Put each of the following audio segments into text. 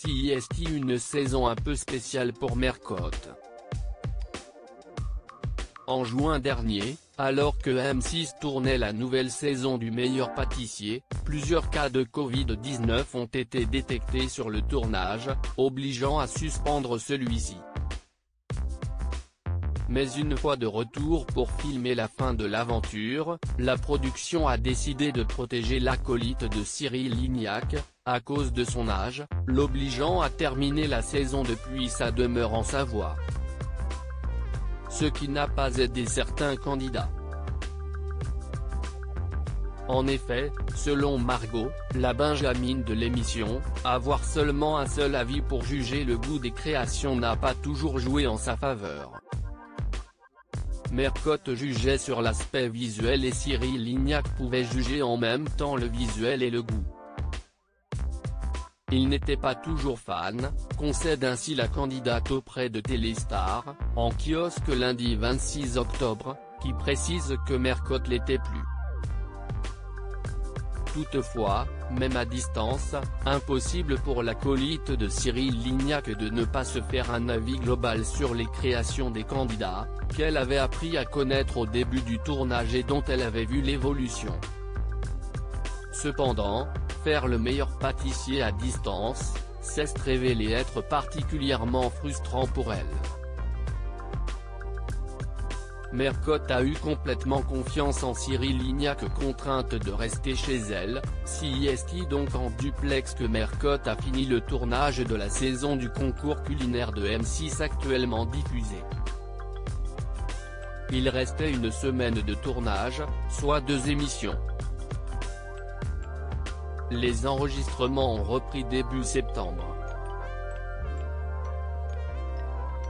CIST, une saison un peu spéciale pour Mercotte. En juin dernier, alors que M6 tournait la nouvelle saison du meilleur pâtissier, plusieurs cas de Covid-19 ont été détectés sur le tournage, obligeant à suspendre celui-ci. Mais une fois de retour pour filmer la fin de l'aventure, la production a décidé de protéger l'acolyte de Cyril Lignac, à cause de son âge, l'obligeant à terminer la saison depuis sa demeure en Savoie. Ce qui n'a pas aidé certains candidats. En effet, selon Margot, la benjamine de l'émission, avoir seulement un seul avis pour juger le goût des créations n'a pas toujours joué en sa faveur. Mercotte jugeait sur l'aspect visuel et Cyril Lignac pouvait juger en même temps le visuel et le goût. Il n'était pas toujours fan, concède ainsi la candidate auprès de Téléstar, en kiosque lundi 26 octobre, qui précise que Mercotte l'était plus. Toutefois, même à distance, impossible pour l'acolyte de Cyril Lignac de ne pas se faire un avis global sur les créations des candidats, qu'elle avait appris à connaître au début du tournage et dont elle avait vu l'évolution. Cependant, faire le meilleur pâtissier à distance, s'est révélé être particulièrement frustrant pour elle. Mercotte a eu complètement confiance en Cyril Lignac, contrainte de rester chez elle, CIST donc en duplex que Mercotte a fini le tournage de la saison du concours culinaire de M6 actuellement diffusé. Il restait une semaine de tournage, soit 2 émissions. Les enregistrements ont repris début septembre.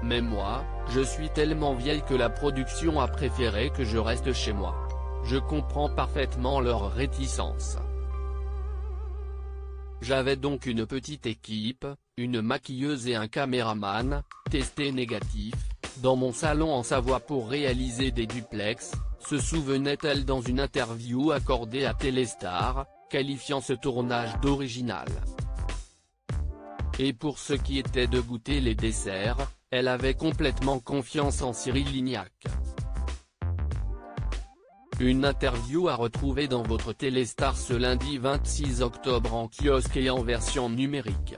Mais moi, je suis tellement vieille que la production a préféré que je reste chez moi. Je comprends parfaitement leur réticence. J'avais donc une petite équipe, une maquilleuse et un caméraman, testés négatifs, dans mon salon en Savoie pour réaliser des duplex, se souvenait-elle dans une interview accordée à Téléstar, qualifiant ce tournage d'original. Et pour ce qui était de goûter les desserts, elle avait complètement confiance en Cyril Lignac. Une interview à retrouver dans votre Téléstar ce lundi 26 octobre en kiosque et en version numérique.